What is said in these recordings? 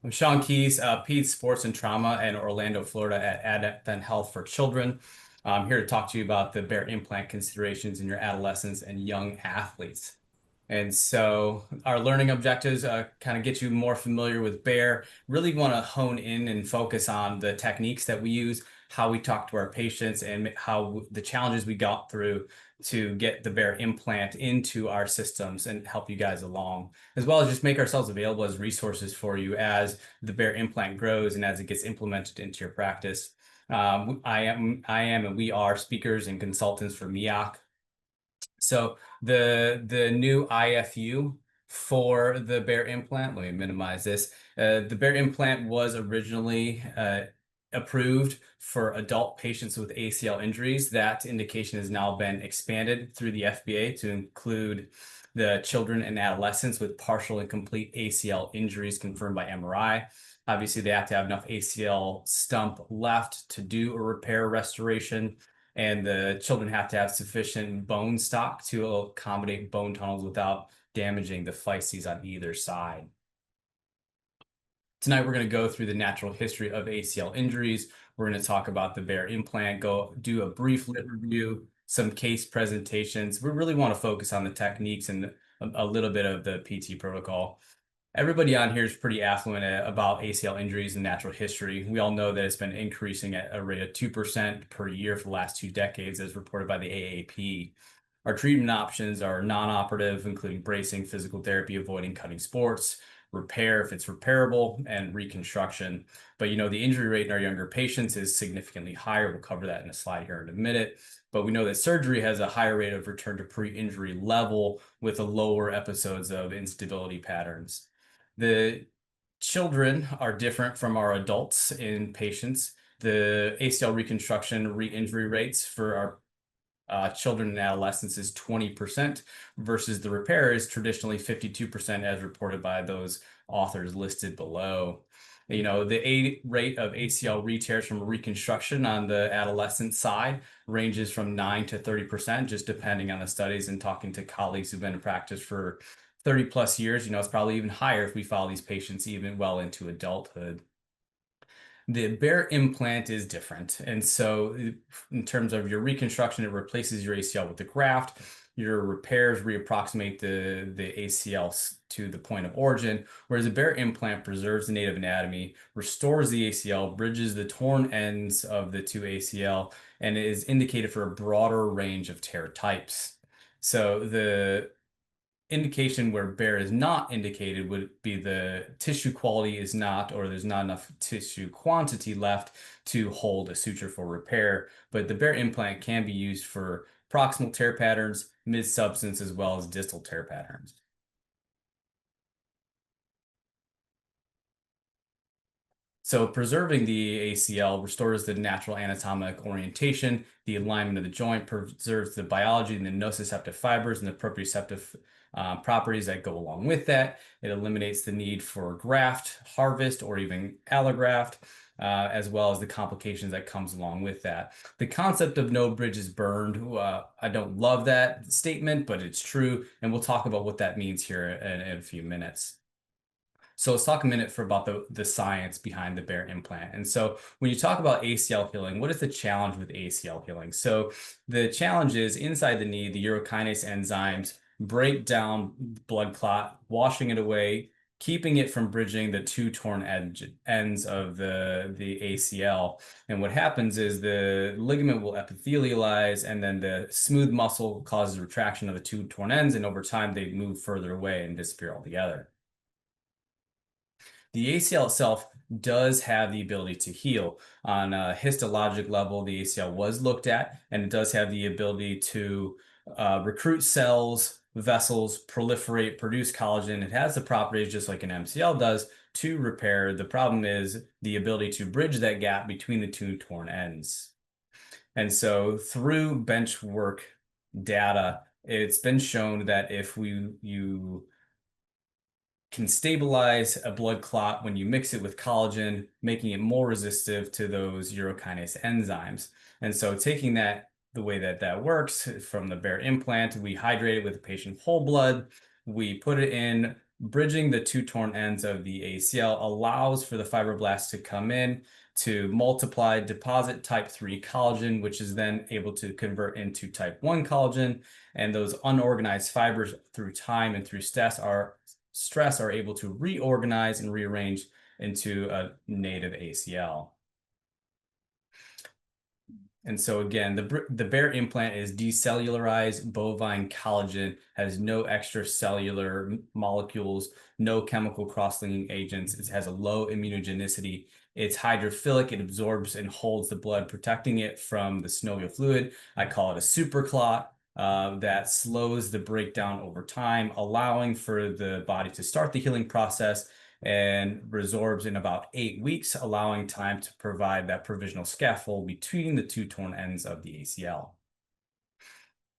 I'm Sean Keys, Peds Sports and Trauma in Orlando, Florida at AdventHealth for Children. I'm here to talk to you about the BEAR implant considerations in your adolescents and young athletes. And so our learning objectives kind of get you more familiar with BEAR. Really want to hone in and focus on the techniques that we use, how we talk to our patients, and how the challenges we got through to get the BEAR implant into our systems and help you guys along, as well as just make ourselves available as resources for you as the BEAR implant grows and as it gets implemented into your practice. I am, and we are speakers and consultants for Miach. So the new IFU for the BEAR implant, let me minimize this. The BEAR implant was originally approved for adult patients with ACL injuries. That indication has now been expanded through the FBA to include the children and adolescents with partial and complete ACL injuries confirmed by MRI. Obviously, they have to have enough ACL stump left to do a repair restoration, and the children have to have sufficient bone stock to accommodate bone tunnels without damaging the physes on either side. Tonight, we're going to go through the natural history of ACL injuries. We're going to talk about the BEAR implant, go do a brief lit review, some case presentations. We really want to focus on the techniques and a little bit of the PT protocol. Everybody on here is pretty affluent about ACL injuries and natural history. We all know that it's been increasing at a rate of 2% per year for the last 2 decades, as reported by the AAP. Our treatment options are non-operative, including bracing, physical therapy, avoiding cutting sports, repair if it's repairable, and reconstruction. But the injury rate in our younger patients is significantly higher. We'll cover that in a slide here in a minute. But we know that surgery has a higher rate of return to pre-injury level with a lower episodes of instability patterns. The children are different from our adults in patients. The ACL reconstruction re-injury rates for our children and adolescents is 20% versus the repair is traditionally 52% as reported by those authors listed below. The rate of ACL re-tears from reconstruction on the adolescent side ranges from 9 to 30%, just depending on the studies, and talking to colleagues who've been in practice for 30 plus years, it's probably even higher if we follow these patients even well into adulthood. The BEAR implant is different. And so in terms of your reconstruction, it replaces your ACL with the graft. Your repairs reapproximate the ACL to the point of origin, whereas a BEAR implant preserves the native anatomy, restores the ACL, bridges the torn ends of the 2 ACL, and is indicated for a broader range of tear types. So the indication where BEAR is not indicated would be the tissue quality is not, or there's not enough tissue quantity left to hold a suture for repair. But the BEAR implant can be used for proximal tear patterns, mid-substance, as well as distal tear patterns. So preserving the ACL restores the natural anatomic orientation, the alignment of the joint, preserves the biology and the nociceptive fibers and the proprioceptive properties that go along with that. It eliminates the need for graft, harvest, or even allograft, as well as the complications that comes along with that. The concept of no bridge is burned, I don't love that statement, but it's true, and we'll talk about what that means here in a few minutes. So let's talk a minute about the science behind the BEAR implant. And so when you talk about ACL healing, what is the challenge with ACL healing? So the challenge is inside the knee, the urokinase enzymes break down blood clot, washing it away, keeping it from bridging the 2 torn ends of the ACL. And what happens is the ligament will epithelialize, and then the smooth muscle causes retraction of the 2 torn ends, and over time they move further away and disappear altogether. The ACL itself does have the ability to heal. On a histologic level, the ACL was looked at, and it does have the ability to recruit cells, vessels, proliferate, produce collagen. It has the properties just like an MCL does to repair. The problem is the ability to bridge that gap between the 2 torn ends. And so through bench work data, it's been shown that if you can stabilize a blood clot when you mix it with collagen, making it more resistive to those urokinase enzymes. And so taking that, the way that works from the BEAR implant, we hydrate it with the patient whole blood, we put it in bridging the two torn ends of the ACL allows for the fibroblasts to come in to multiply, deposit type 3 collagen, which is then able to convert into type 1 collagen. And those unorganized fibers through time and through stress are able to reorganize and rearrange into a native ACL. And so again, the BEAR implant is decellularized bovine collagen, has no extracellular molecules, no chemical cross-linking agents. It has a low immunogenicity. It's hydrophilic. It absorbs and holds the blood, protecting it from the synovial fluid. I call it a superclot that slows the breakdown over time, allowing for the body to start the healing process and resorbs in about 8 weeks, allowing time to provide that provisional scaffold between the two torn ends of the ACL.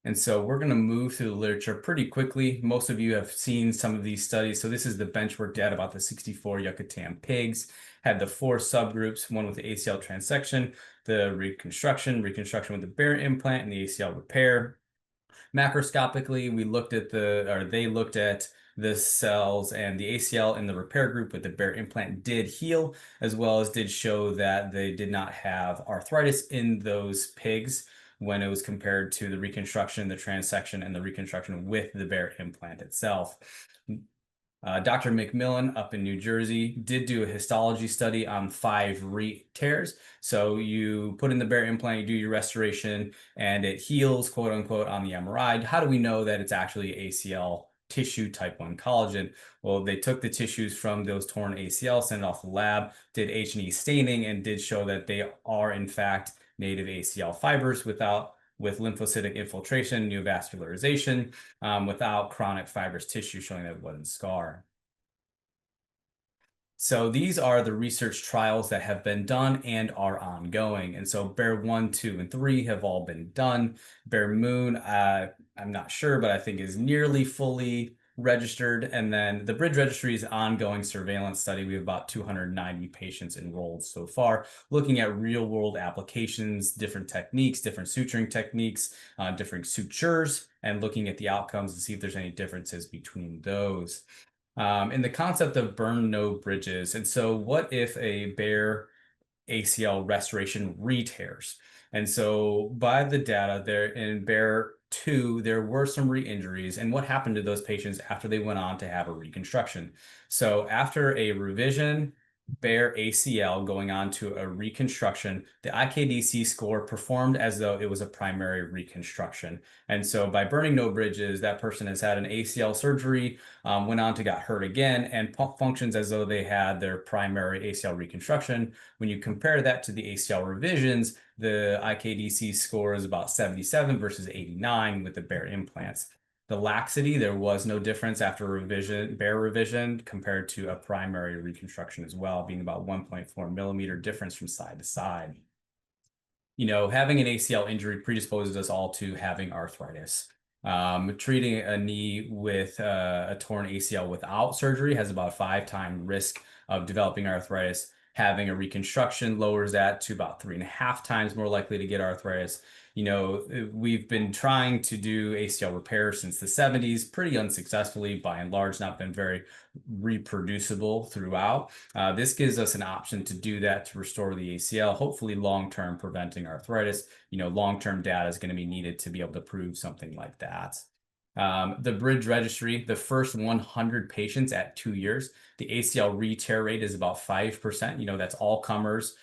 And so we're going to move through the literature pretty quickly. Most of you have seen some of these studies. So this is the benchwork data about the 64 Yucatan pigs. Had the 4 subgroups, one with the ACL transection, the reconstruction with the BEAR implant, and the ACL repair. Macroscopically, they looked at the cells, and the ACL in the repair group with the BEAR implant did heal, as well as did show that they did not have arthritis in those pigs when it was compared to the reconstruction, the transection, and the reconstruction with the BEAR implant itself. Dr. McMillan up in New Jersey did do a histology study on 5 re-tears. So you put in the BEAR implant, you do your restoration, and it heals, quote unquote, on the MRI. How do we know that it's actually ACL tissue type 1 collagen? Well, they took the tissues from those torn ACL, sent it off the lab, did H&E staining, and did show that they are in fact native ACL fibers with lymphocytic infiltration, neovascularization, without chronic fibrous tissue showing that it wasn't scar. So these are the research trials that have been done and are ongoing. And so BEAR 1, 2, and 3 have all been done. BEAR Moon, I'm not sure, but I think is nearly fully registered. And then the Bridge Registry is an ongoing surveillance study. We have about 290 patients enrolled so far, looking at real world applications, different techniques, different suturing techniques, different sutures, and looking at the outcomes to see if there's any differences between those. In the concept of burn no bridges. And so what if a BEAR ACL restoration re-tears? And so by the data there in BEAR 2, there were some re-injuries. And what happened to those patients after they went on to have a reconstruction? So after a revision, BEAR ACL going on to a reconstruction, the IKDC score performed as though it was a primary reconstruction. And so by burning no bridges, that person has had an ACL surgery, went on to get hurt again, and functions as though they had their primary ACL reconstruction. When you compare that to the ACL revisions, the IKDC score is about 77 versus 89 with the BEAR implants. The laxity, there was no difference after revision, BEAR revision compared to a primary reconstruction as well, being about 1.4 millimeter difference from side to side. You know, having an ACL injury predisposes us all to having arthritis. Treating a knee with a torn ACL without surgery has about a 5-time risk of developing arthritis. Having a reconstruction lowers that to about 3.5 times more likely to get arthritis. You know, we've been trying to do ACL repair since the 70s, pretty unsuccessfully, by and large, not been very reproducible throughout. This gives us an option to do that, to restore the ACL, hopefully long-term preventing arthritis. You know, long-term data is going to be needed to be able to prove something like that. The Bridge Registry, the first 100 patients at 2 years, the ACL re-tear rate is about 5%. You know, that's all comers,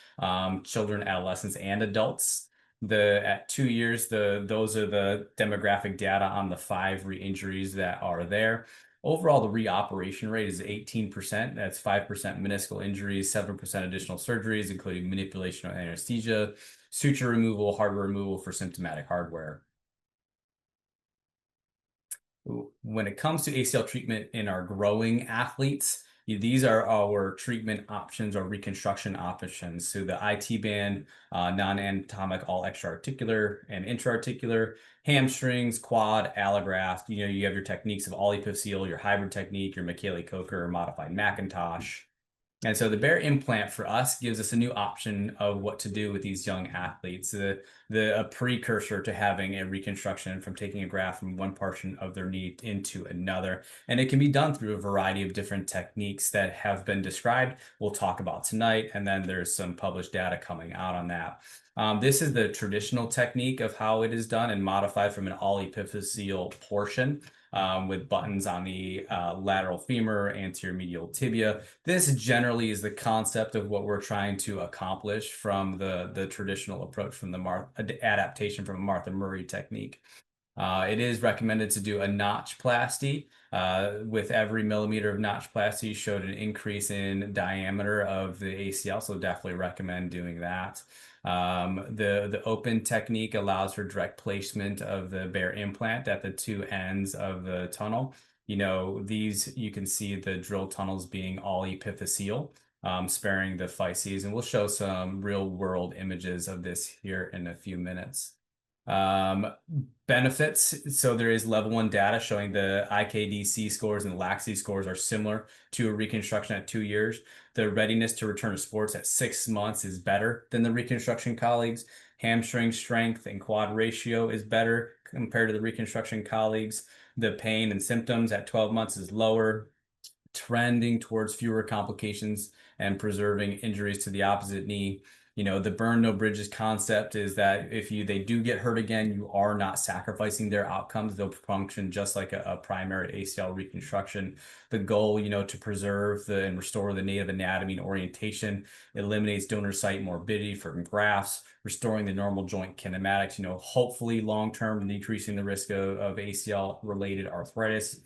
children, adolescents, and adults. At 2 years, those are the demographic data on the 5 re-injuries that are there. Overall, the reoperation rate is 18%. That's 5% meniscal injuries, 7% additional surgeries, including manipulation of anesthesia, suture removal, hardware removal for symptomatic hardware. When it comes to ACL treatment in our growing athletes, these are our treatment options or reconstruction options. So the IT band, non-anatomic, all extra-articular and intra-articular, hamstrings, quad, allograft. You know, you have your techniques of all epiphyseal, your hybrid technique, your Michele Coker, modified Macintosh. And so the BEAR implant for us gives us a new option of what to do with these young athletes, a precursor to having a reconstruction from taking a graft from one portion of their knee into another. And it can be done through a variety of different techniques that have been described. We'll talk about tonight, and then there's some published data coming out on that. This is the traditional technique of how it is done and modified from an all epiphyseal portion. With buttons on the lateral femur, anterior medial tibia. This generally is the concept of what we're trying to accomplish from the traditional approach from the adaptation from a Martha Murray technique. It is recommended to do a notchplasty. With every millimeter of notchplasty showed an increase in diameter of the ACL, so definitely recommend doing that. The open technique allows for direct placement of the BEAR implant at the two ends of the tunnel. You can see the drill tunnels being all epiphyseal, sparing the physes, and we'll show some real world images of this here in a few minutes. Benefits. So there is level 1 data showing the IKDC scores and laxity scores are similar to a reconstruction at 2 years. The readiness to return to sports at 6 months is better than the reconstruction colleagues. Hamstring strength and quad ratio is better compared to the reconstruction colleagues. The pain and symptoms at 12 months is lower, trending towards fewer complications and preserving injuries to the opposite knee. The burn no bridges concept is that if they do get hurt again, you are not sacrificing their outcomes. They'll function just like a primary ACL reconstruction. The goal, to preserve and restore the native anatomy and orientation, eliminates donor site morbidity from grafts, restoring the normal joint kinematics, hopefully long-term decreasing the risk of ACL-related arthritis.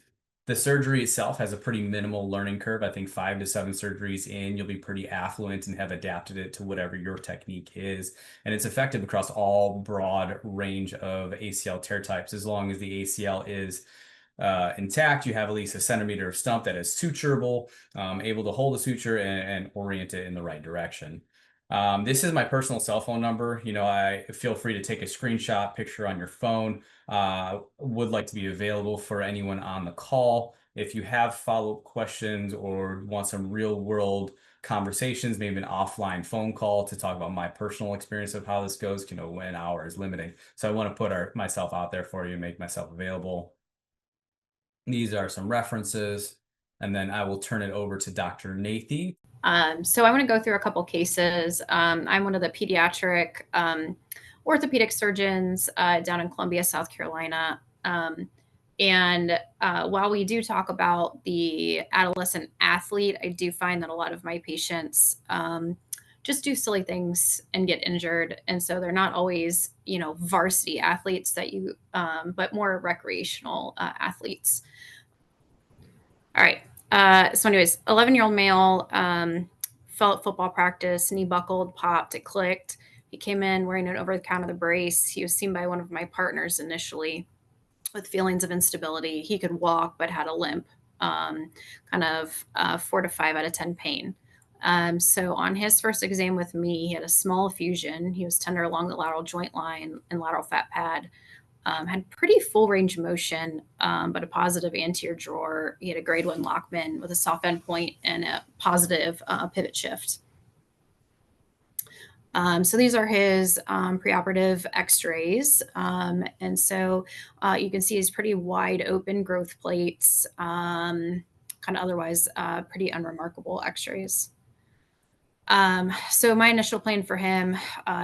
The surgery itself has a pretty minimal learning curve. I think 5 to 7 surgeries in, you'll be pretty affluent and have adapted it to whatever your technique is. And it's effective across all broad range of ACL tear types. As long as the ACL is intact, you have at least a centimeter of stump that is suturable, able to hold the suture and orient it in the right direction. This is my personal cell phone number. I feel free to take a screenshot picture on your phone. Would like to be available for anyone on the call. If you have follow-up questions or want some real world conversations, maybe an offline phone call to talk about my personal experience of how this goes, an hour is limiting. So I want to put myself out there for you, make myself available. These are some references, and then I will turn it over to Dr. Nathe. So I want to go through a couple cases. I'm one of the pediatric orthopedic surgeons down in Columbia, South Carolina. And while we do talk about the adolescent athlete, I do find that a lot of my patients just do silly things and get injured. And so they're not always, varsity athletes but more recreational athletes. All right. So anyways, 11-year-old male fell at football practice, knee buckled, popped, it clicked. He came in wearing an over-the-counter brace. He was seen by one of my partners initially with feelings of instability. He could walk but had a limp, kind of 4 to 5 out of 10 pain. So on his first exam with me, he had a small effusion. He was tender along the lateral joint line and lateral fat pad. Had pretty full range of motion, but a positive anterior drawer. He had a grade 1 Lockman with a soft end point and a positive pivot shift. So these are his preoperative x-rays. And so you can see his pretty wide open growth plates, kind of otherwise pretty unremarkable x-rays. So my initial plan for him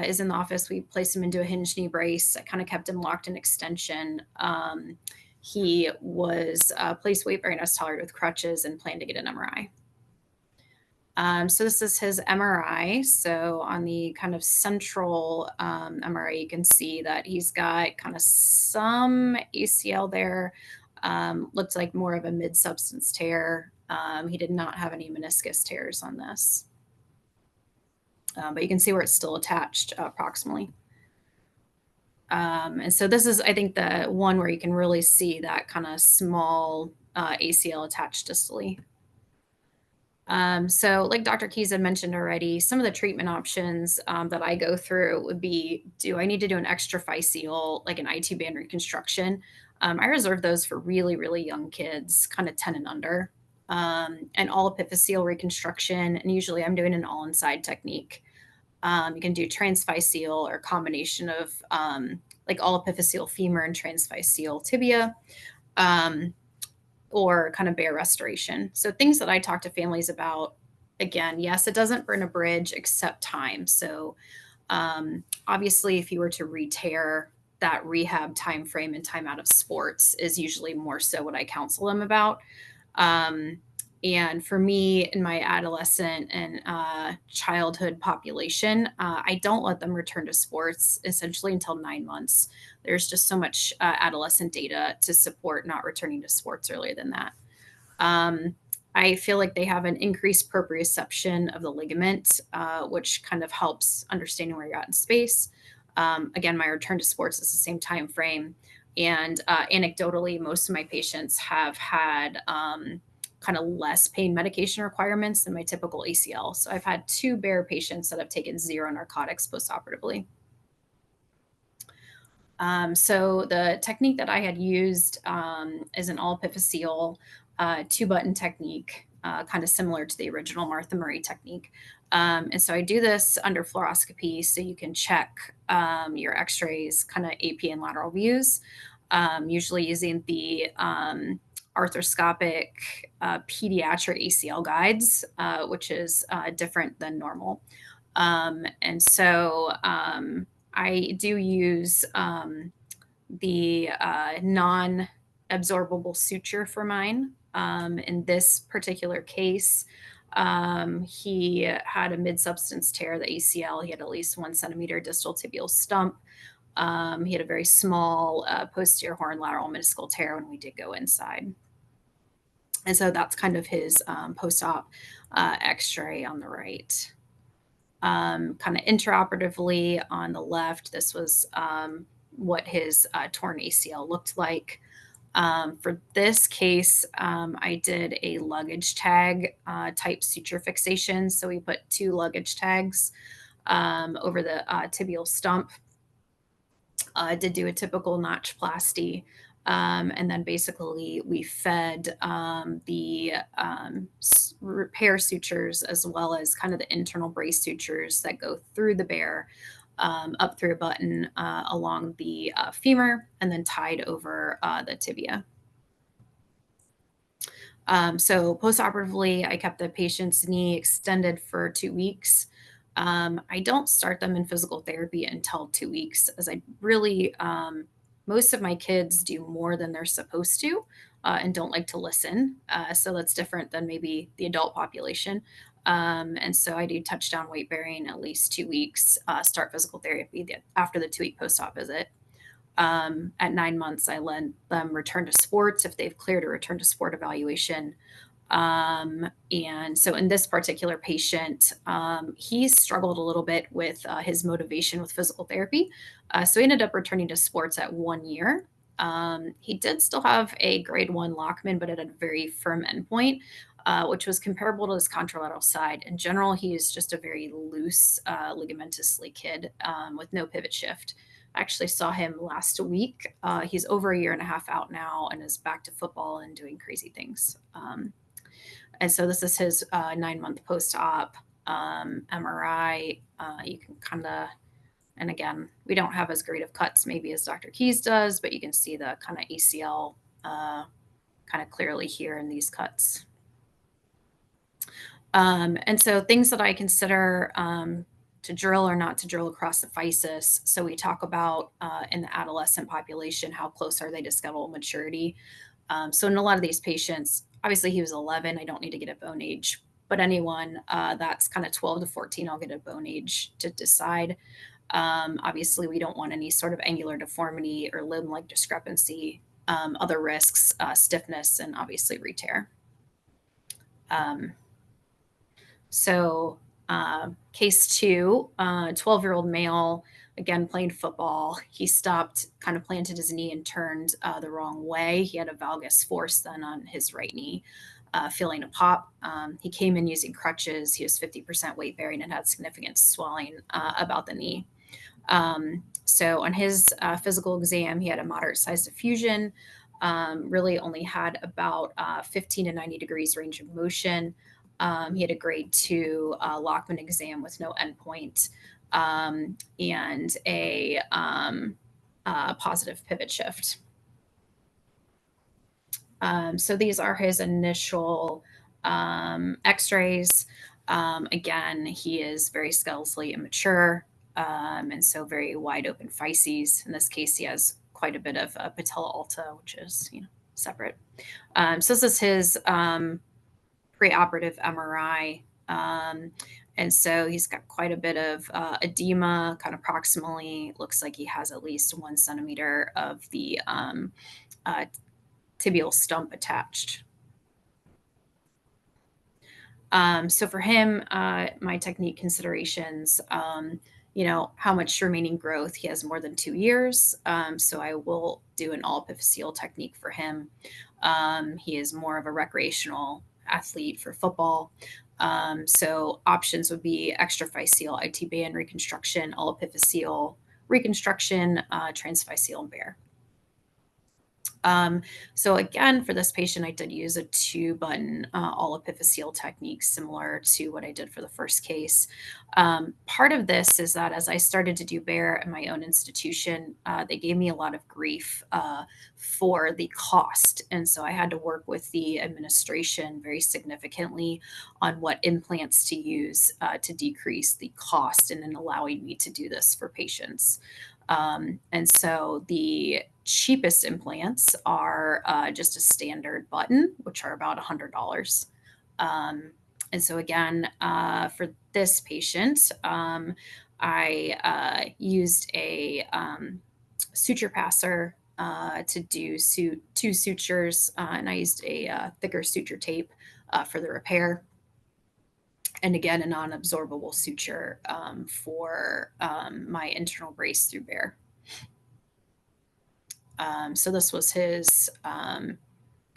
is in the office. We placed him into a hinge knee brace. I kind of kept him locked in extension. He was placed weight bearing as tolerated with crutches and planned to get an MRI. So this is his MRI. So on the kind of central MRI, you can see that he's got kind of some ACL there. Looked like more of a mid-substance tear. He did not have any meniscus tears on this. But you can see where it's still attached approximately. And so this is, I think, the one where you can really see that kind of small ACL attached distally. So like Dr. Keys had mentioned already, some of the treatment options that I go through would be, do I need to do an extraphyseal, like an IT band reconstruction? I reserve those for really, really young kids, kind of 10 and under. an all epiphyseal reconstruction, and usually I'm doing an all inside technique. You can do transphyseal or a combination of like all epiphyseal femur and transphyseal tibia, or kind of BEAR restoration. So things that I talk to families about, again, yes, it doesn't burn a bridge except time. So obviously, if you were to re-tear, that rehab time frame and time out of sports is usually more so what I counsel them about. And for me, in my adolescent and childhood population, I don't let them return to sports essentially until 9 months. There's just so much adolescent data to support not returning to sports earlier than that. I feel like they have an increased proprioception of the ligament, which kind of helps understanding where you're at in space. Again, my return to sports is the same time frame. And anecdotally, most of my patients have had kind of less pain medication requirements than my typical ACL. So I've had 2 BEAR patients that have taken 0 narcotics postoperatively. So the technique that I had used is an all epiphyseal 2-button technique, kind of similar to the original Martha Murray technique. And so I do this under fluoroscopy, so you can check your x-rays, kind of AP and lateral views, usually using the arthroscopic pediatric ACL guides, which is different than normal. And so I do use the non-absorbable suture for mine. In this particular case, he had a mid-substance tear, the ACL. He had at least 1 centimeter distal tibial stump. He had a very small posterior horn lateral meniscal tear when we did go inside. And so that's kind of his post-op x-ray on the right. Kind of intraoperatively on the left, this was what his torn ACL looked like. For this case, I did a luggage tag type suture fixation. So we put 2 luggage tags over the tibial stump. I did do a typical notchplasty. And then basically we fed the repair sutures as well as kind of the internal brace sutures that go through the BEAR up through a button along the femur and then tied over the tibia. So postoperatively, I kept the patient's knee extended for 2 weeks. I don't start them in physical therapy until 2 weeks, as I really, most of my kids do more than they're supposed to and don't like to listen. So that's different than maybe the adult population. And so I do touchdown weight bearing at least 2 weeks, start physical therapy after the 2-week post-op visit. At 9 months, I let them return to sports if they've cleared a return to sport evaluation. And so in this particular patient, he struggled a little bit with his motivation with physical therapy. So he ended up returning to sports at 1 year. He did still have a grade 1 Lockman, but at a very firm endpoint, which was comparable to his contralateral side. In general, he is just a very loose ligamentously kid with no pivot shift. I actually saw him last week. He's over 1.5 years out now and is back to football and doing crazy things. And so this is his 9-month post-op MRI. You can kind of, and again, we don't have as great of cuts maybe as Dr. Keys does, but you can see the kind of ACL kind of clearly here in these cuts. And so things that I consider to drill or not to drill across the physis. So we talk about in the adolescent population, how close are they to skeletal maturity? So in a lot of these patients, obviously he was 11, I don't need to get a bone age, but anyone that's kind of 12 to 14, I'll get a bone age to decide. Obviously we don't want any sort of angular deformity or limb-like discrepancy, other risks, stiffness, and obviously re-tear. So case 2, 12-year-old male, again, playing football. He stopped, kind of planted his knee and turned the wrong way. He had a valgus force then on his right knee, feeling a pop. He came in using crutches. He was 50% weight bearing and had significant swelling about the knee. So on his physical exam, he had a moderate sized effusion. really only had about 15 to 90 degrees range of motion. He had a grade 2 Lockman exam with no endpoint, and a positive pivot shift. So these are his initial x-rays. Again, he is very skeletally immature, and so very wide open physes. In this case, he has quite a bit of patella alta, which is, separate. So this is his preoperative MRI. And so he's got quite a bit of edema, kind of proximally. Looks like he has at least 1 centimeter of the tibial stump attached. So for him, my technique considerations, how much remaining growth. He has more than 2 years. So I will do an all epiphyseal technique for him. He is more of a recreational athlete for football. So options would be extraphyseal IT band reconstruction, all epiphyseal reconstruction, transphyseal, and BEAR. So again, for this patient, I did use a 2-button all epiphyseal technique, similar to what I did for the first case. Part of this is that as I started to do BEAR at my own institution, they gave me a lot of grief for the cost. And so I had to work with the administration very significantly on what implants to use to decrease the cost and in allowing me to do this for patients. And so the cheapest implants are just a standard button, which are about $100. And so again, for this patient, I used a suture passer to do 2 sutures, and I used a thicker suture tape for the repair. And again, a non-absorbable suture for my internal brace through BEAR. So this was his kind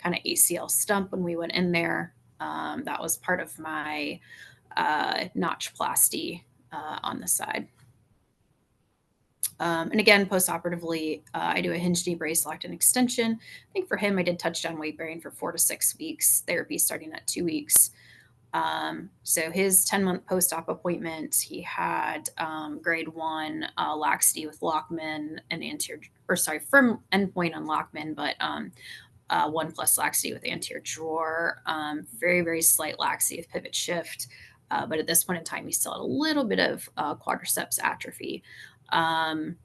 of ACL stump when we went in there. That was part of my notchplasty on the side. And again, postoperatively, I do a hinge knee brace, locked in extension. I think for him, I did touchdown weight bearing for 4 to 6 weeks, therapy starting at 2 weeks. So his 10-month post-op appointment, he had grade 1 laxity with Lockman and firm endpoint on Lockman, but 1+ laxity with anterior drawer, very, very slight laxity of pivot shift. But at this point in time, he still had a little bit of quadriceps atrophy. And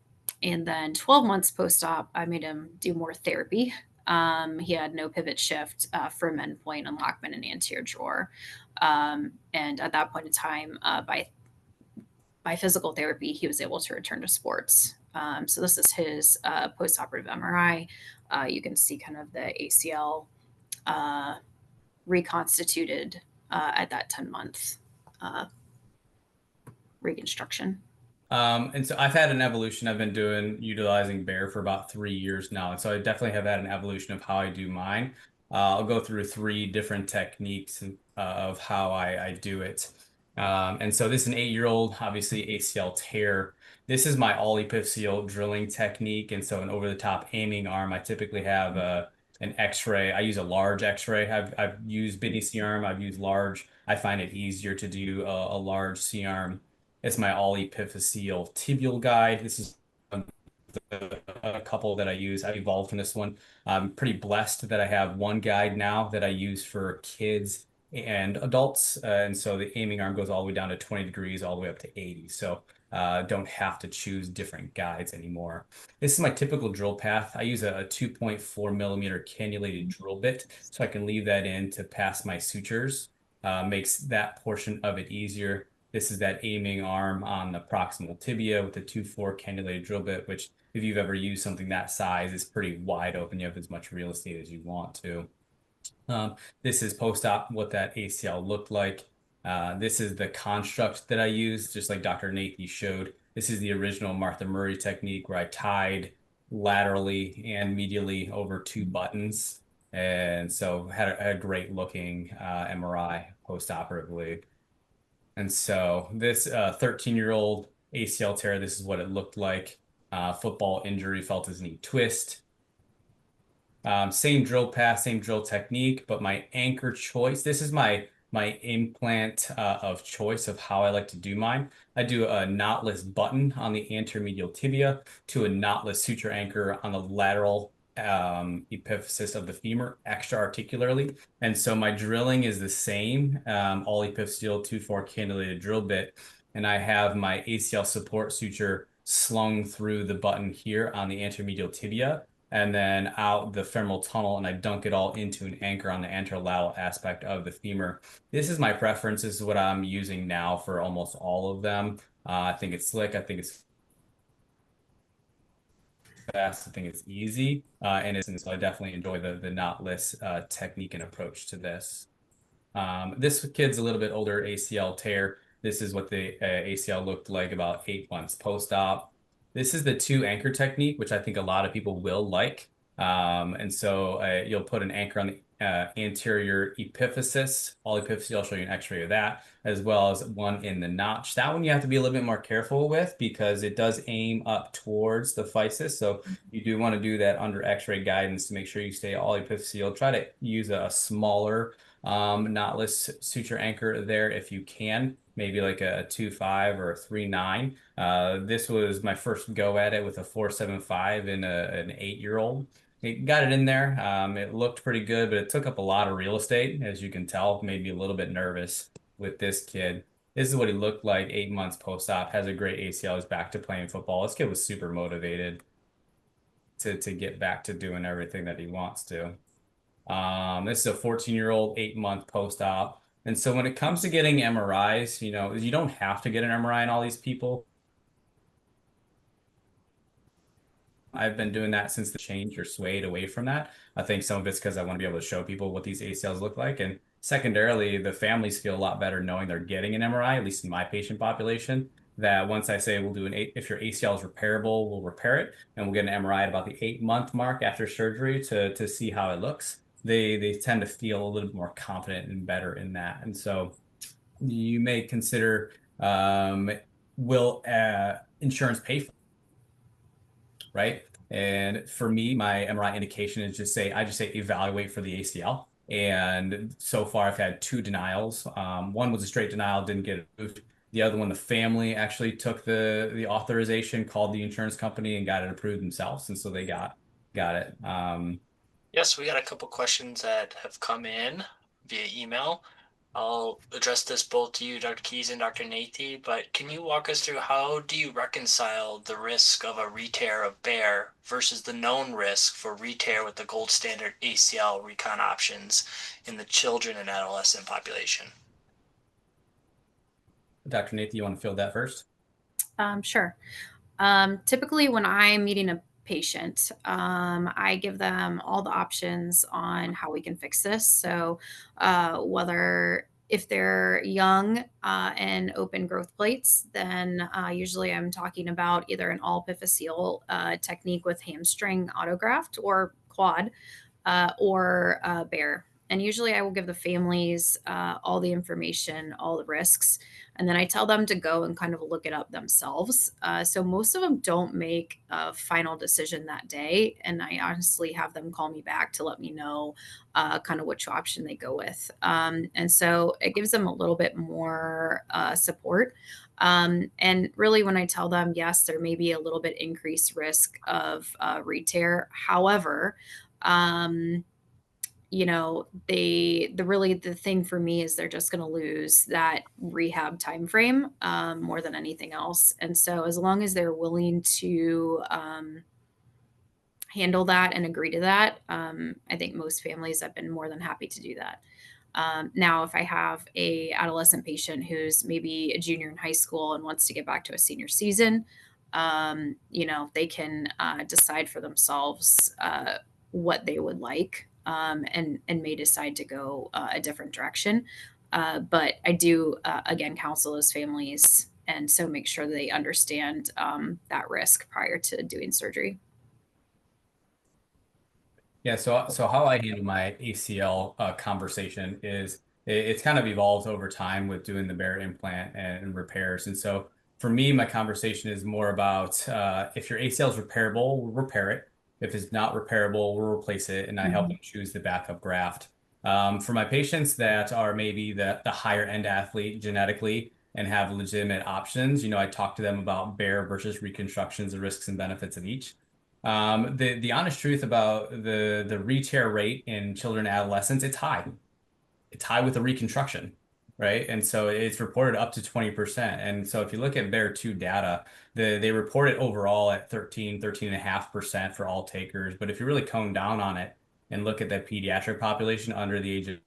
then 12 months post-op, I made him do more therapy. He had no pivot shift, firm endpoint on Lockman and anterior drawer. And at that point in time, by physical therapy, he was able to return to sports. So this is his postoperative MRI. You can see kind of the ACL reconstituted at that 10-month reconstruction. And so I've had an evolution. I've been utilizing BEAR for about 3 years now. And so I definitely have had an evolution of how I do mine. I'll go through 3 different techniques of how I do it. And so this is an 8-year-old, obviously ACL tear. This is my all epiphyseal drilling technique. And so an over-the-top aiming arm, I typically have an X-ray. I use a large X-ray. I've used mini C-arm. I've used large. I find it easier to do a large C-arm. It's my all epiphyseal tibial guide. This is a couple that I use. I've evolved from this one. I'm pretty blessed that I have one guide now that I use for kids and adults. And so the aiming arm goes all the way down to 20 degrees, all the way up to 80. So don't have to choose different guides anymore. This is my typical drill path. I use a 2.4 millimeter cannulated drill bit, so I can leave that in to pass my sutures. Makes that portion of it easier. This is that aiming arm on the proximal tibia with the 2.4 cannulated drill bit, which if you've ever used something that size is pretty wide open. You have as much real estate as you want to. This is post-op, what that ACL looked like. This is the construct that I used, just like Dr. Nathe showed. This is the original Martha Murray technique where I tied laterally and medially over 2 buttons. And so had a great looking MRI post-operatively. And so this 13-year-old ACL tear, this is what it looked like. Football injury, felt his knee twist. Same drill path, same drill technique, but my anchor choice, this is my implant of choice of how I like to do mine. I do a knotless button on the anteromedial tibia to a knotless suture anchor on the lateral epiphysis of the femur extra-articularly. And so my drilling is the same, all epiphyseal 2-4 cannulated drill bit. And I have my ACL support suture slung through the button here on the anteromedial tibia and then out the femoral tunnel, and I dunk it all into an anchor on the anterolateral aspect of the femur. This is my preference. This is what I'm using now for almost all of them. I think it's slick. I think it's fast. I think it's easy. And so I definitely enjoy the knotless technique and approach to this. This kid's a little bit older ACL tear. This is what the ACL looked like about 8 months post-op. This is the two anchor technique, which I think a lot of people will like. And so you'll put an anchor on the anterior epiphysis, all epiphyseal. I'll show you an x-ray of that, as well as one in the notch. That one you have to be a little bit more careful with because it does aim up towards the physis. So you do want to do that under x-ray guidance to make sure you stay all epiphyseal. Try to use a smaller knotless suture anchor there if you can, maybe like a 2.5 or a 3.9. This was my first go at it with a 4.75 and an 8-year-old. It got it in there. It looked pretty good, but it took up a lot of real estate, as you can tell. Made me a little bit nervous with this kid. This is what he looked like 8 months post-op. Has a great ACL. He's back to playing football. This kid was super motivated to get back to doing everything that he wants to. This is a 14-year-old, 8-month post-op. And so when it comes to getting MRIs, you don't have to get an MRI in all these people. I've been doing that since the change or swayed away from that. I think some of it's because I want to be able to show people what these ACLs look like. And secondarily, the families feel a lot better knowing they're getting an MRI, at least in my patient population, that once I say if your ACL is repairable, we'll repair it. And we'll get an MRI at about the 8-month mark after surgery to see how it looks. They tend to feel a little bit more confident and better in that. And so you may consider, will insurance pay for it, right? And for me, my MRI indication is I just say evaluate for the ACL. And so far, I've had 2 denials. One was a straight denial, didn't get approved. The other one, the family actually took the authorization, called the insurance company, and got it approved themselves. And so they got it. Yes, we got a couple questions that have come in via email. I'll address this both to you, Dr. Keys and Dr. Nathe, but can you walk us through how do you reconcile the risk of a re-tear of BEAR versus the known risk for re-tear with the gold standard ACL recon options in the children and adolescent population? Dr. Nathe, you want to field that first? Sure. Typically, when I'm meeting a patient, I give them all the options on how we can fix this. So, whether if they're young and open growth plates, then usually I'm talking about either an all epiphyseal technique with hamstring autograft or quad or BEAR. And usually I will give the families all the information, all the risks, and then I tell them to go and kind of look it up themselves. So most of them don't make a final decision that day. And I honestly have them call me back to let me know kind of which option they go with. And so it gives them a little bit more support. And really, when I tell them, yes, there may be a little bit increased risk of re-tear. However, the thing for me is they're just going to lose that rehab time frame more than anything else. And so as long as they're willing to handle that and agree to that, I think most families have been more than happy to do that. Now, if I have a adolescent patient who's maybe a junior in high school and wants to get back to a senior season, they can decide for themselves what they would like, and may decide to go a different direction. But I do, again, counsel those families, and so make sure they understand that risk prior to doing surgery. Yeah, so how I handle my ACL conversation is it's kind of evolved over time with doing the BEAR implant and repairs. And so for me, my conversation is more about if your ACL is repairable, we'll repair it. If it's not repairable, we'll replace it, and I help them choose the backup graft. For my patients that are maybe the higher end athlete genetically and have legitimate options, I talk to them about BEAR versus reconstructions, the risks and benefits of each. The honest truth about the re-tear rate in children and adolescents, it's high. It's high with the reconstruction, right? And so it's reported up to 20%. And so if you look at BEAR-2 data, they report it overall at 13.5% for all takers. But if you really cone down on it and look at that pediatric population under the age of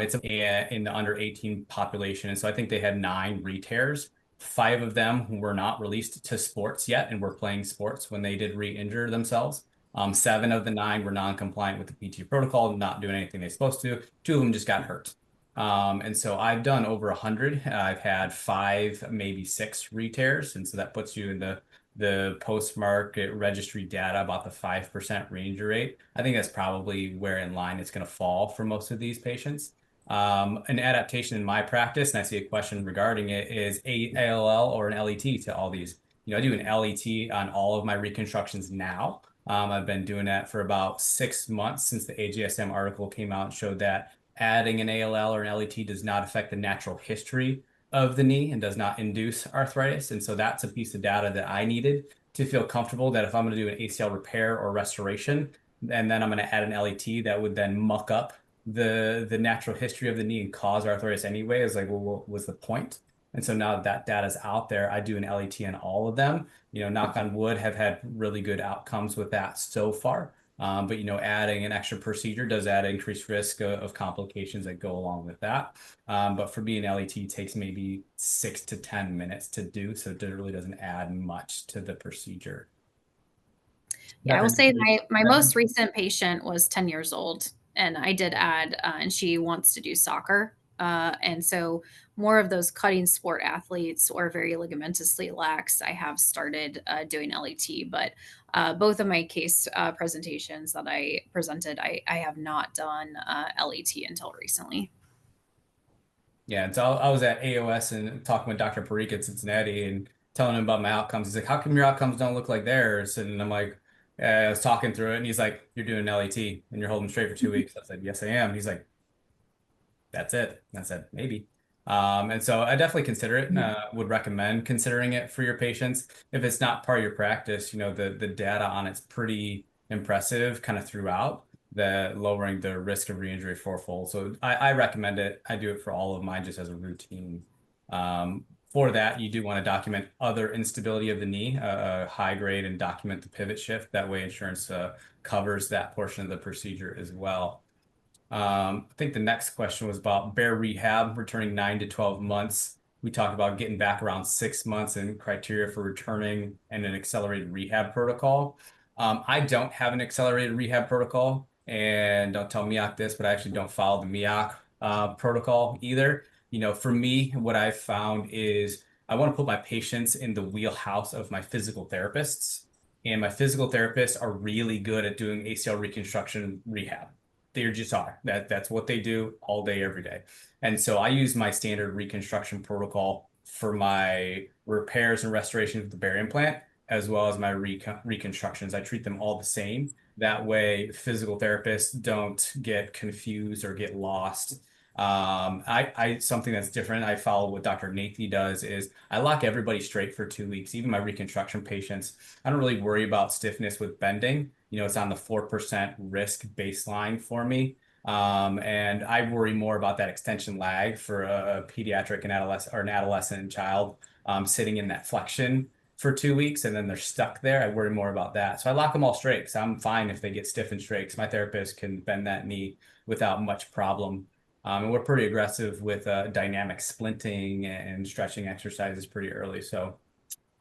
it's in the under 18 population. And so I think they had 9 re-tears. 5 of them were not released to sports yet and were playing sports when they did re-injure themselves. 7 of the 9 were non-compliant with the PT protocol, not doing anything they're supposed to. 2 of them just got hurt. And so I've done over 100. I've had 5, maybe 6 re-tears. And so that puts you in the post-market registry data about the 5% re-injury rate. I think that's probably where in line it's going to fall for most of these patients. An adaptation in my practice, and I see a question regarding it, is a ALL or an LET to all these. I do an LET on all of my reconstructions now. I've been doing that for about 6 months since the AJSM article came out and showed that adding an ALL or an LET does not affect the natural history of the knee and does not induce arthritis. And so that's a piece of data that I needed to feel comfortable that if I'm going to do an ACL repair or restoration, and then I'm going to add an LET that would then muck up the natural history of the knee and cause arthritis anyway, is like, well, what was the point? And so now that data is out there, I do an LET on all of them. Knock on wood, have had really good outcomes with that so far. But adding an extra procedure does add increased risk of complications that go along with that. But for me, an LET takes maybe 6 to 10 minutes to do, so it really doesn't add much to the procedure. Yeah, I will say my most recent patient was 10 years old, and I did add, and she wants to do soccer. And so more of those cutting sport athletes or very ligamentously lax, I have started doing LET. But both of my case presentations that I presented, I have not done LET until recently. Yeah, and so I was at AOS and talking with Dr. Parikh at Cincinnati and telling him about my outcomes. He's like, "How come your outcomes don't look like theirs?" And I'm like, I was talking through it, and he's like, "You're doing LET and you're holding straight for 2 weeks." I said, "Yes, I am." And he's like, "That's it." And I said, "Maybe." And so I definitely consider it. Would recommend considering it for your patients. If it's not part of your practice, the data on it's pretty impressive kind of throughout, the lowering the risk of re-injury fourfold. So I recommend it. I do it for all of mine just as a routine. For that, you do want to document other instability of the knee, high grade, and document the pivot shift. That way insurance covers that portion of the procedure as well. I think the next question was about BEAR rehab, returning 9 to 12 months. We talked about getting back around 6 months and criteria for returning and an accelerated rehab protocol. I don't have an accelerated rehab protocol, and don't tell Miach this, but I actually don't follow the Miach protocol either. For me, what I've found is I want to put my patients in the wheelhouse of my physical therapists, and my physical therapists are really good at doing ACL reconstruction rehab. They just are. That's what they do all day, every day. And so I use my standard reconstruction protocol for my repairs and restoration of the BEAR implant, as well as my reconstructions. I treat them all the same. That way, physical therapists don't get confused or get lost. Something that's different, I follow what Dr. Nathe does, is I lock everybody straight for 2 weeks, even my reconstruction patients. I don't really worry about stiffness with bending. It's on the 4% risk baseline for me. And I worry more about that extension lag for a pediatric and adolescent or an adolescent child sitting in that flexion for 2 weeks and then they're stuck there. I worry more about that. So I lock them all straight because I'm fine if they get stiff and straight because my therapist can bend that knee without much problem. And we're pretty aggressive with dynamic splinting and stretching exercises pretty early. So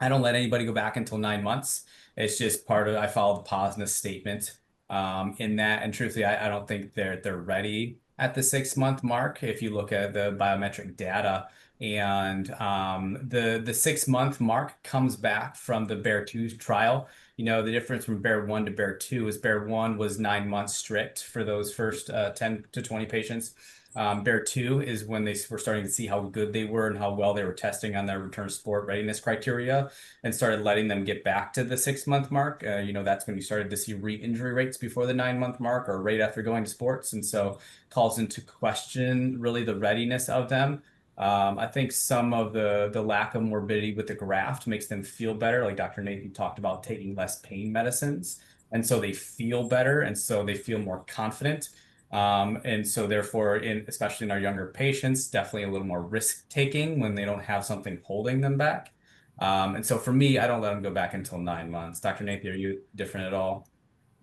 I don't let anybody go back until 9 months. It's just part of, I follow the pauseness statement in that. And truthfully, I don't think they're ready at the 6-month mark. If you look at the biometric data, and the 6-month mark comes back from the BEAR-2 trial. The difference from BEAR 1 to BEAR 2 is BEAR 1 was 9 months strict for those first 10 to 20 patients. BEAR 2 is when they were starting to see how good they were and how well they were testing on their return to sport readiness criteria, and started letting them get back to the 6-month mark. That's when you started to see re-injury rates before the 9-month mark or right after going to sports. And so calls into question really the readiness of them. I think some of the lack of morbidity with the graft makes them feel better. Like Dr. Nathe talked about taking less pain medicines. And so they feel better. And so they feel more confident. And so therefore, especially in our younger patients, definitely a little more risk taking when they don't have something holding them back. And so for me, I don't let them go back until 9 months. Dr. Nathe, are you different at all?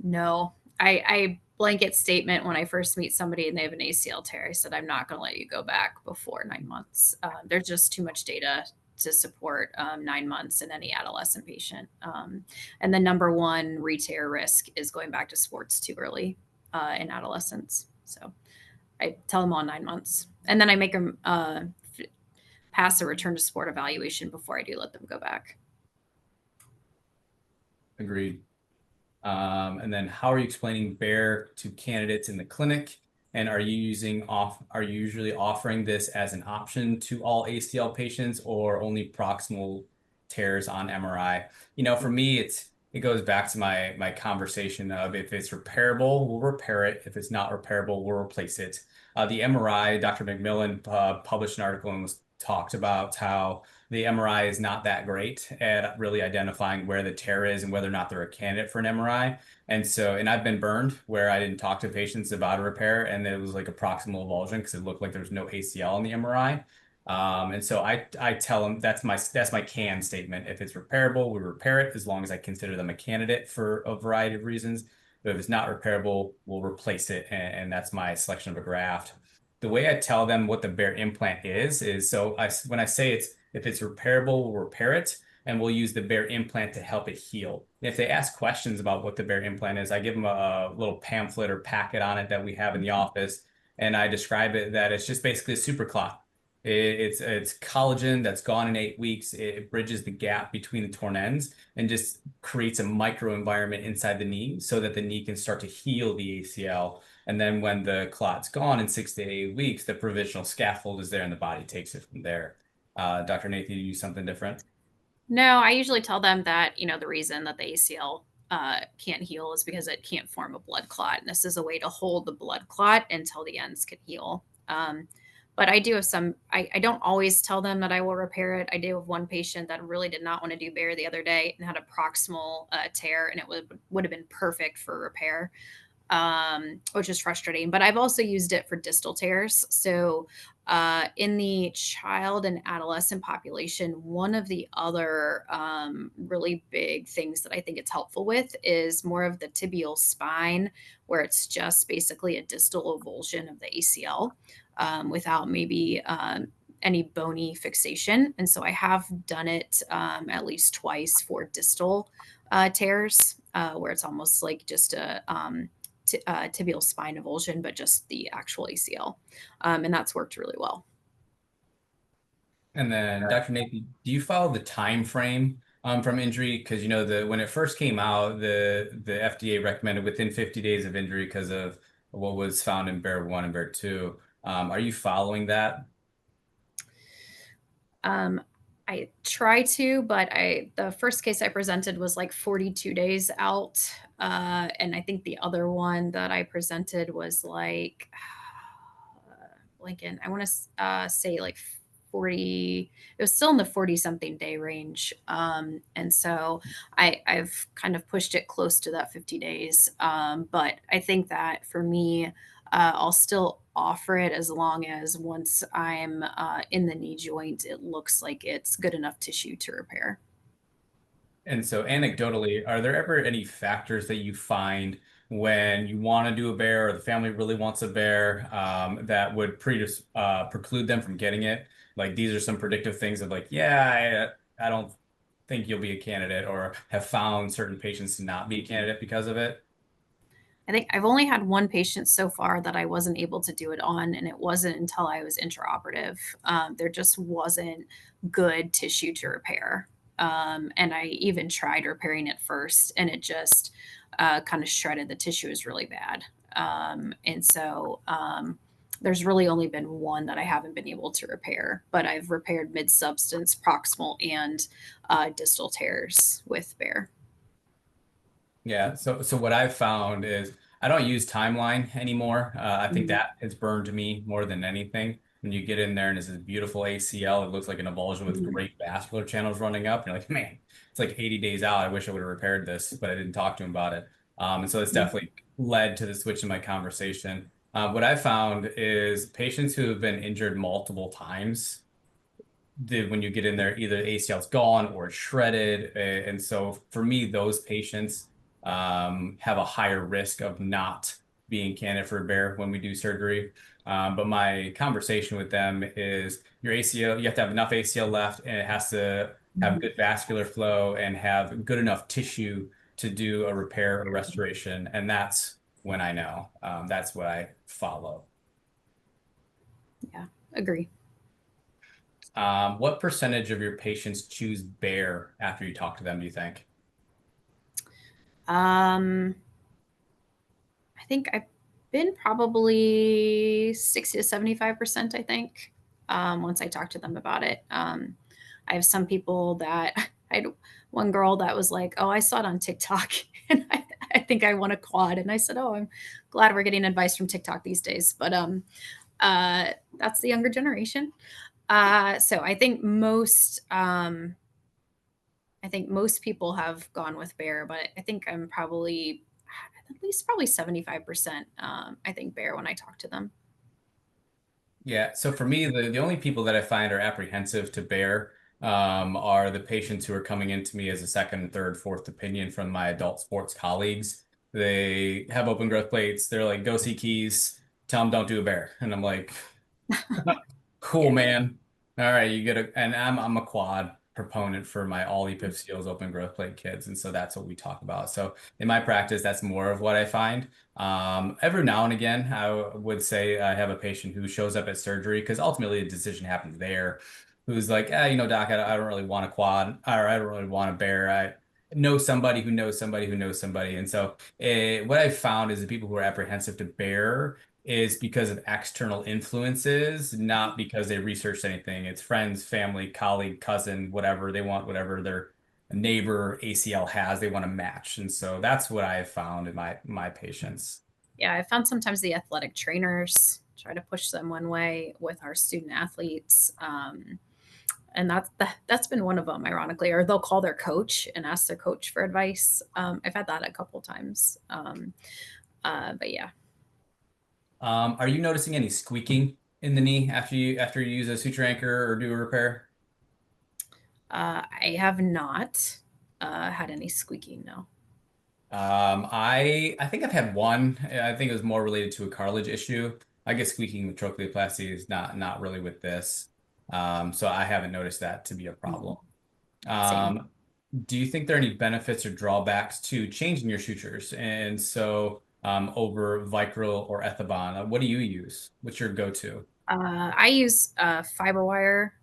No, I blanket statement when I first meet somebody and they have an ACL tear, I said, I'm not going to let you go back before 9 months. There's just too much data to support 9 months in any adolescent patient. And the number one re-tear risk is going back to sports too early in adolescents. So I tell them all 9 months. And then I make them pass a return to sport evaluation before I do let them go back. Agreed. And then how are you explaining BEAR to candidates in the clinic? And are you usually offering this as an option to all ACL patients or only proximal tears on MRI? For me, it goes back to my conversation of if it's repairable, we'll repair it. If it's not repairable, we'll replace it. The MRI, Dr. McMillan published an article and talked about how the MRI is not that great at really identifying where the tear is and whether or not they're a candidate for an MRI. And I've been burned where I didn't talk to patients about a repair and it was like a proximal avulsion because it looked like there's no ACL in the MRI. And so I tell them that's my can statement. If it's repairable, we repair it as long as I consider them a candidate for a variety of reasons. But if it's not repairable, we'll replace it. And that's my selection of a graft. The way I tell them what the BEAR implant is when I say if it's repairable, we'll repair it, and we'll use the BEAR implant to help it heal. If they ask questions about what the BEAR implant is, I give them a little pamphlet or packet on it that we have in the office, and I describe it that it's just basically a super clot. It's collagen that's gone in 8 weeks. It bridges the gap between the torn ends and just creates a microenvironment inside the knee so that the knee can start to heal the ACL. And then when the clot's gone in 6 to 8 weeks, the provisional scaffold is there and the body takes it from there. Dr. Nathe, you use something different? No, I usually tell them that, the reason that the ACL can't heal is because it can't form a blood clot. And this is a way to hold the blood clot until the ends can heal. But I do have I don't always tell them that I will repair it. I do have one patient that really did not want to do BEAR the other day and had a proximal tear, and it would have been perfect for repair. Which is frustrating. But I've also used it for distal tears. So in the child and adolescent population, one of the other really big things that I think it's helpful with is more of the tibial spine, where it's just basically a distal avulsion of the ACL without maybe any bony fixation. And so I have done it at least twice for distal tears, where it's almost like just a tibial spine avulsion, but just the actual ACL. And that's worked really well. And then Dr. Nathe, do you follow the time frame from injury? Because when it first came out, the FDA recommended within 50 days of injury because of what was found in BEAR 1 and BEAR 2. Are you following that? I try to, but the first case I presented was like 42 days out. And I think the other one that I presented was like, Lincoln, I want to say like 40, it was still in the 40 something day range. And so I've kind of pushed it close to that 50 days. But I think that for me, I'll still offer it as long as once I'm in the knee joint, it looks like it's good enough tissue to repair. And so anecdotally, are there ever any factors that you find when you want to do a BEAR or the family really wants a BEAR that would preclude them from getting it? Like these are some predictive things of like, yeah, I don't think you'll be a candidate, or have found certain patients to not be a candidate because of it? I think I've only had one patient so far that I wasn't able to do it on, and it wasn't until I was intraoperative. There just wasn't good tissue to repair. And I even tried repairing it first, and it just kind of shredded the tissue. Is really bad. And so there's really only been one that I haven't been able to repair, but I've repaired mid-substance, proximal, and distal tears with BEAR. Yeah. So what I've found is I don't use timeline anymore. I think Mhm. that has burned me more than anything. When you get in there and it's this beautiful ACL, it looks like an avulsion with Mhm. great vascular channels running up. You're like, man, it's like 80 days out. I wish I would have repaired this, but I didn't talk to him about it. And so it's definitely led to the switch in my conversation. What I found is patients who have been injured multiple times, when you get in there, either ACL's gone or it's shredded. And so for me, those patients have a higher risk of not being candidate for BEAR when we do surgery. But my conversation with them is your ACL, you have to have enough ACL left, and it has to have good vascular flow and have good enough tissue to do a repair or restoration. And that's when I know. That's what I follow. Yeah, agree. What percentage of your patients choose BEAR after you talk to them, do you think? I think I've been probably 60 to 75%, I think, once I talk to them about it. I have some people that I had one girl that was like, "Oh, I saw it on TikTok and I think I want a quad." And I said, "Oh, I'm glad we're getting advice from TikTok these days." But that's the younger generation. So I think most people have gone with BEAR, but I think I'm probably at least probably 75%. I think BEAR when I talk to them. Yeah, so for me, the only people that I find are apprehensive to BEAR are the patients who are coming into me as a second, third, fourth opinion from my adult sports colleagues. They have open growth plates. They're like, go see Keys, tell them don't do a BEAR. And I'm like, cool, Yeah. man. All right, you get and I'm a quad proponent for my all EPIF seals open growth plate kids, and so that's what we talk about. So in my practice, that's more of what I find. Every now and again, I would say I have a patient who shows up at surgery because ultimately the decision happens there. Who's like, doc, I don't really want a quad, or I don't really want a BEAR. I know somebody who knows somebody who knows somebody, and so what I've found is the people who are apprehensive to BEAR is because of external influences, not because they researched anything. It's friends, family, colleague, cousin, whatever. They want whatever their neighbor ACL has, they want to match. And so that's what I have found in my patients. Yeah, I found sometimes the athletic trainers try to push them one way with our student athletes. And that's been one of them, ironically, or they'll call their coach and ask their coach for advice. I've had that a couple times. But yeah. Are you noticing any squeaking in the knee after you use a suture anchor or do a repair? I have not had any squeaking, no. I think I've had one. I think it was more related to a cartilage issue. I guess squeaking with trochleoplasty is not really with this. So I haven't noticed that to be a problem. Same. Um, do you think there are any benefits or drawbacks to changing your sutures? And so over Vicryl or Ethibond, what do you use? What's your go-to? I use fiber wire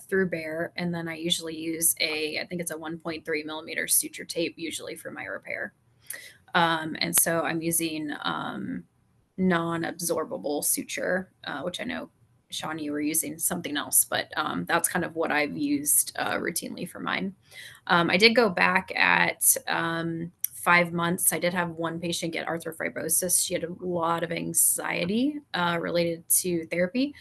through BEAR, and then I usually use I think it's a 1.3 millimeter suture tape usually for my repair. And so I'm using non-absorbable suture, which I know, Sean, you were using something else, but that's kind of what I've used routinely for mine. I did go back at 5 months. I did have one patient get arthrofibrosis. She had a lot of anxiety related to therapy.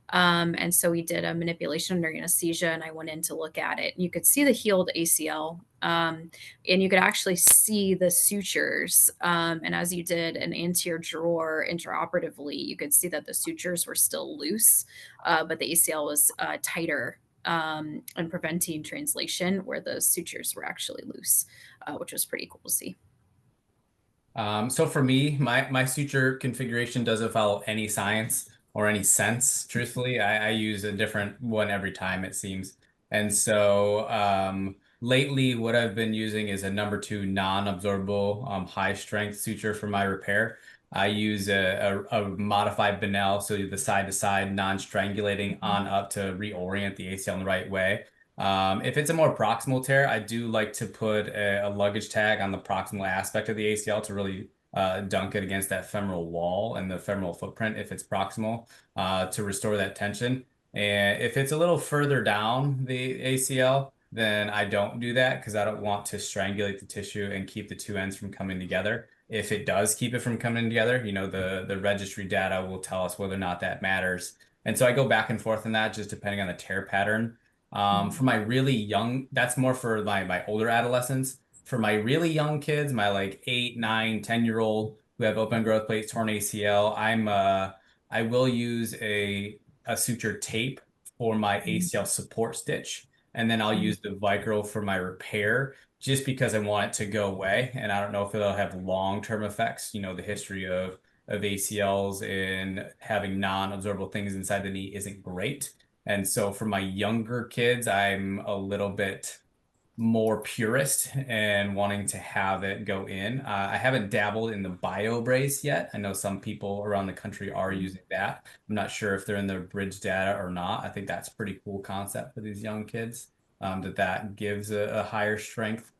And so we did a manipulation under anesthesia, and I went in to look at it. You could see the healed ACL, and you could actually see the sutures. And as you did an anterior drawer intraoperatively, you could see that the sutures were still loose, but the ACL was tighter and preventing translation where the sutures were actually loose, which was pretty cool to see. So for me, my suture configuration doesn't follow any science or any sense, truthfully. I use a different one every time, it seems. And so lately, what I've been using is a number 2 non-absorbable high strength suture for my repair. I use a modified Benel, so the side to side non-strangulating on up to reorient the ACL in the right way. If it's a more proximal tear, I do like to put a luggage tag on the proximal aspect of the ACL to really dunk it against that femoral wall and the femoral footprint if it's proximal to restore that tension. And if it's a little further down the ACL, then I don't do that because I don't want to strangulate the tissue and keep the two ends from coming together. If it does keep it from coming together, the registry data will tell us whether or not that matters. And so I go back and forth on that just depending on the tear pattern. For my really young, that's more for my older adolescents. For my really young kids, my like 8, 9, 10-year-old who have open growth plates, torn ACL, I will use a suture tape for my ACL support stitch. And then I'll use the Vicryl for my repair just because I want it to go away. And I don't know if it'll have long-term effects. The history of ACLs and having non-absorbable things inside the knee isn't great. And so for my younger kids, I'm a little bit more purist and wanting to have it go in. I haven't dabbled in the bio brace yet. I know some people around the country are using that. I'm not sure if they're in their bridge data or not. I think that's a pretty cool concept for these young kids, that gives a higher strength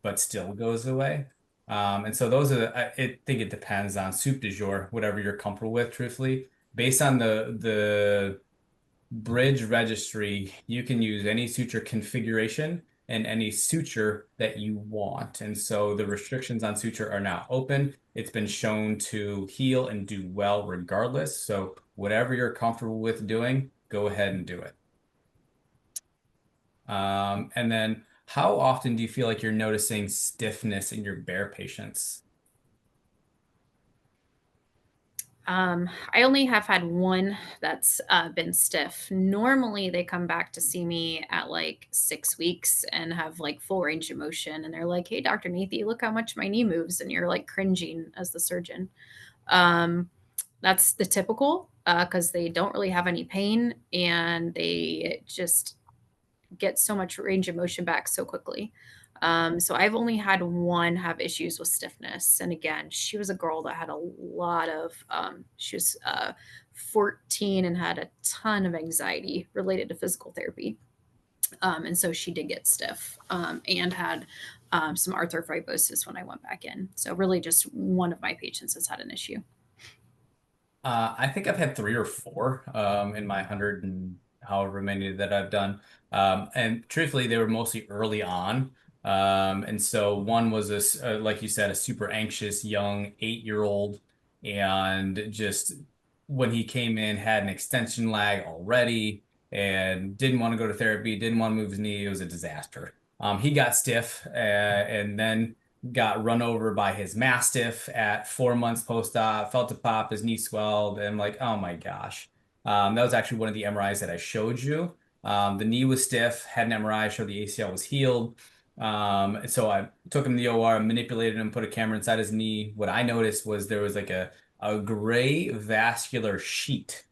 but still goes away. And so those are, I think it depends on soup du jour, whatever you're comfortable with, truthfully. Based on the Bridge registry, you can use any suture configuration and any suture that you want. And so the restrictions on suture are now open. It's been shown to heal and do well regardless. So whatever you're comfortable with doing, go ahead and do it. And then how often do you feel like you're noticing stiffness in your BEAR patients? I only have had one that's been stiff. Normally, they come back to see me at like 6 weeks and have like full range of motion. And they're like, "Hey, Dr. Nathe, look how much my knee moves." And you're like cringing as the surgeon. That's the typical because they don't really have any pain and they just get so much range of motion back so quickly. So I've only had one have issues with stiffness. And again, she was a girl that had a lot of, she was 14 and had a ton of anxiety related to physical therapy. And so she did get stiff and had some arthrofibrosis when I went back in. So really just one of my patients has had an issue. I think I've had 3 or 4 in my 100 and however many that I've done. And truthfully, they were mostly early on. And so one was this, like you said, a super anxious young 8-year-old, and just when he came in had an extension lag already and didn't want to go to therapy, didn't want to move his knee. It was a disaster. He got stiff and then got run over by his mastiff at 4 months post-op, felt a pop, his knee swelled, and I'm like, oh my gosh. That was actually one of the MRIs that I showed you. The knee was stiff, had an MRI, showed the ACL was healed. So I took him to the OR, manipulated him, put a camera inside his knee. What I noticed was there was like a gray vascular sheet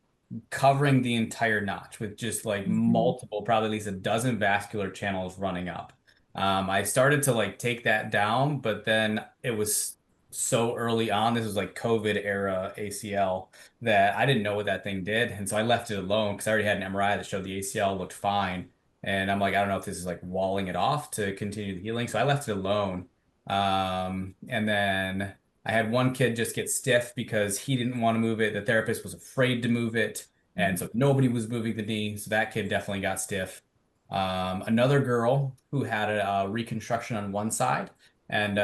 covering the entire notch with just like multiple, probably at least a dozen vascular channels running up. I started to like take that down, but then it was so early on. This was like COVID era ACL that I didn't know what that thing did. And so I left it alone because I already had an MRI that showed the ACL looked fine. And I'm like, I don't know if this is like walling it off to continue the healing. So I left it alone. And then I had one kid just get stiff because he didn't want to move it. The therapist was afraid to move it. And so nobody was moving the knee. So that kid definitely got stiff. Another girl who had a reconstruction on one side and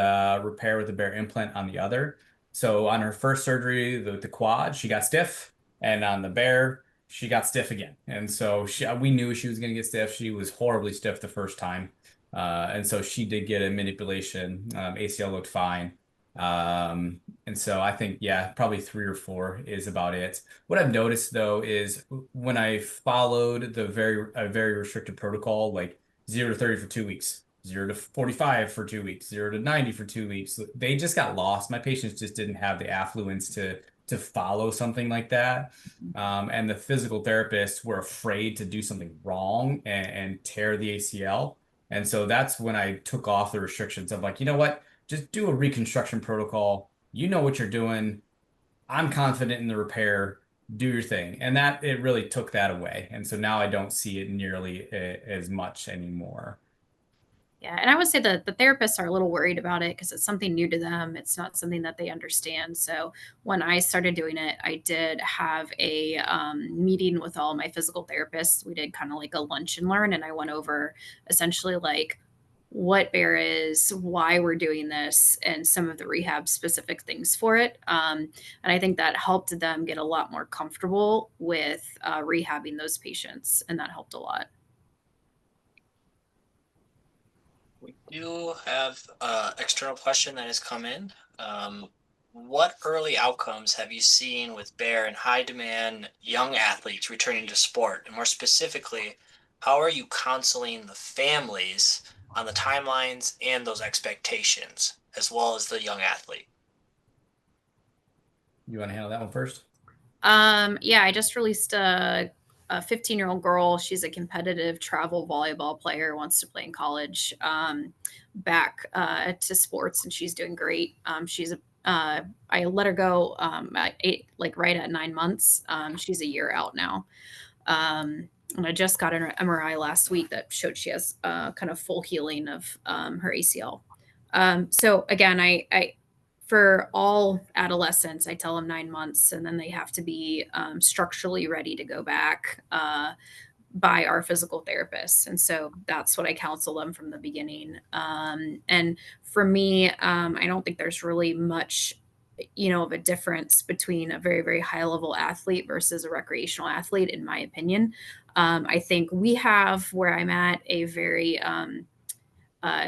repair with the BEAR implant on the other. So on her first surgery, the quad, she got stiff. And on the BEAR, she got stiff again. And so we knew she was going to get stiff. She was horribly stiff the first time. And so she did get a manipulation. ACL looked fine. And so I think, yeah, probably 3 or 4 is about it. What I've noticed though is when I followed a very restricted protocol, like 0 to 30 for 2 weeks, 0 to 45 for 2 weeks, 0 to 90 for 2 weeks, they just got lost. My patients just didn't have the affluence to follow something like that. And the physical therapists were afraid to do something wrong and tear the ACL. And so that's when I took off the restrictions of like, you know what? Just do a reconstruction protocol. You know what you're doing. I'm confident in the repair. do your thing. And that it really took that away. And so now I don't see it nearly as much anymore. Yeah, and I would say that the therapists are a little worried about it because it's something new to them. It's not something that they understand. So when I started doing it, I did have a meeting with all my physical therapists. We did kind of like a lunch and learn, and I went over essentially like what BEAR is, why we're doing this, and some of the rehab specific things for it. And I think that helped them get a lot more comfortable with rehabbing those patients, and that helped a lot. We do have external question that has come in. What early outcomes have you seen with BEAR and high demand young athletes returning to sport? And more specifically, how are you counseling the families on the timelines and those expectations, as well as the young athlete? You want to handle that one first? Yeah, I just released a 15-year-old girl. She's a competitive travel volleyball player, wants to play in college, back to sports, and she's doing great. I let her go right at 9 months. She's a year out now. And I just got an MRI last week that showed she has kind of full healing of her ACL. So again, I for all adolescents, I tell them 9 months, and then they have to be structurally ready to go back by our physical therapists. And so that's what I counsel them from the beginning. And for me, I don't think there's really much, of a difference between a very, very high level athlete versus a recreational athlete, in my opinion. I think we have, where I'm at, a very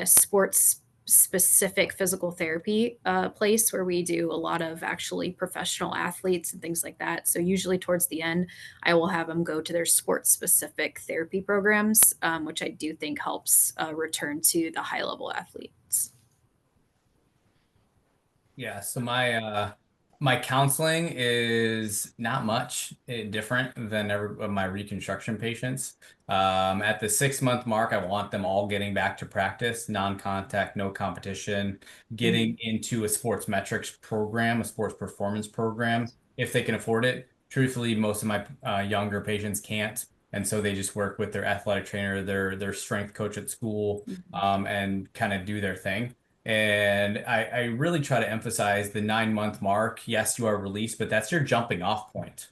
sports specific physical therapy place where we do a lot of actually professional athletes and things like that. So usually towards the end, I will have them go to their sports specific therapy programs, which I do think helps return to the high level athletes. Yeah, so my counseling is not much different than my reconstruction patients. At the 6 month mark, I want them all getting back to practice, non-contact, no competition, getting into a sports metrics program, a sports performance program, if they can afford it. Truthfully, most of my younger patients can't. And so they just work with their athletic trainer, their strength coach at school, and kind of do their thing. And I really try to emphasize the 9 month mark. Yes, you are released, but that's your jumping off point.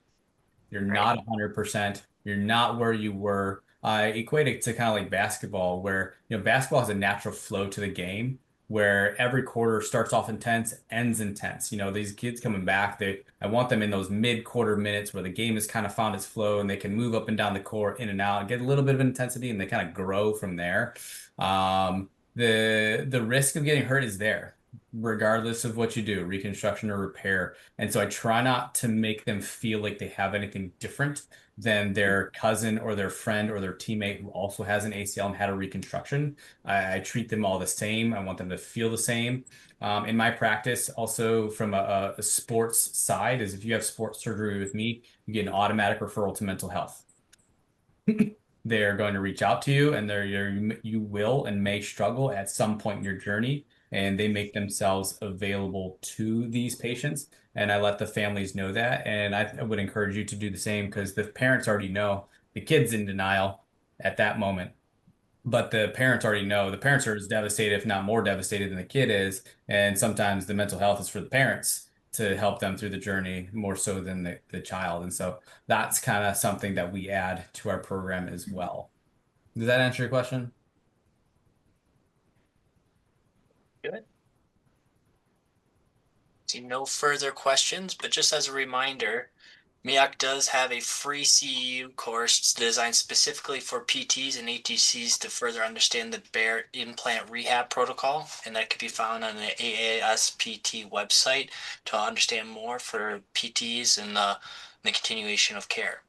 You're Right. not 100%. You're not where you were. I equate it to kind of like basketball, where basketball has a natural flow to the game, where every quarter starts off intense, ends intense. These kids coming back, I want them in those mid-quarter minutes where the game has kind of found its flow and they can move up and down the court, in and out, get a little bit of intensity, and they kind of grow from there. The risk of getting hurt is there, regardless of what you do, reconstruction or repair. And so I try not to make them feel like they have anything different than their cousin or their friend or their teammate who also has an ACL and had a reconstruction. I treat them all the same. I want them to feel the same. In my practice, also from a sports side, is if you have sports surgery with me, you get an automatic referral to mental health. They're going to reach out to you, and you will and may struggle at some point in your journey, and they make themselves available to these patients. And I let the families know that. And I would encourage you to do the same, because the parents already know. The kid's in denial at that moment, but the parents already know. The parents are as devastated, if not more devastated, than the kid is. And sometimes the mental health is for the parents to help them through the journey more so than the child. And so that's kind of something that we add to our program as well. Does that answer your question? Good. See no further questions, but just as a reminder, Miach does have a free CEU course designed specifically for PTs and ATCs to further understand the BEAR implant rehab protocol, and that can be found on the AASPT website to understand more for PTs and the continuation of care.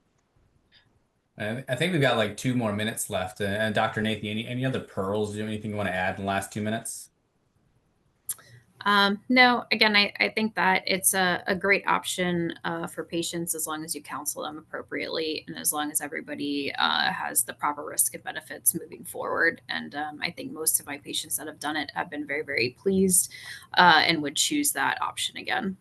And I think we've got like 2 more minutes left. And Dr. Nathe, any other pearls? Do you have anything you want to add in the last 2 minutes? No, again, I think that it's a great option for patients as long as you counsel them appropriately and as long as everybody has the proper risk and benefits moving forward. And I think most of my patients that have done it have been very, very pleased and would choose that option again.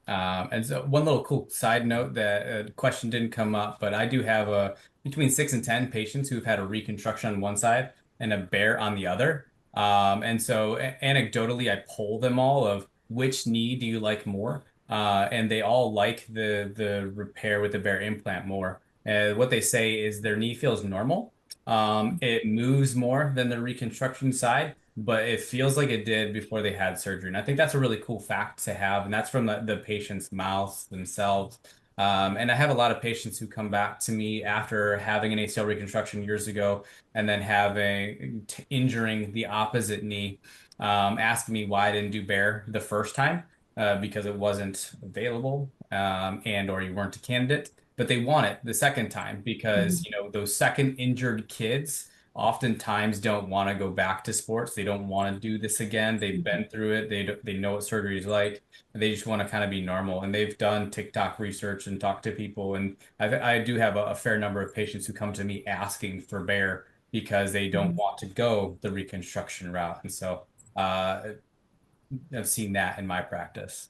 And so one little cool side note, that question didn't come up, but I do have between 6 and 10 patients who've had a reconstruction on one side and a BEAR on the other. And so anecdotally, I poll them all of which knee do you like more? And they all like the repair with the BEAR implant more. What they say is their knee feels normal. It moves more than the reconstruction side, but it feels like it did before they had surgery. And I think that's a really cool fact to have. And that's from the patient's mouths themselves. And I have a lot of patients who come back to me after having an ACL reconstruction years ago and then injuring the opposite knee, asking me why I didn't do BEAR the first time, because it wasn't available, and or you weren't a candidate. But they want it the second time because, those second injured kids oftentimes don't want to go back to sports. They don't want to do this again. They've been through it. They know what surgery is like. They just want to kind of be normal. And they've done TikTok research and talked to people. And I do have a fair number of patients who come to me asking for BEAR because they don't want to go the reconstruction route. And so I've seen that in my practice.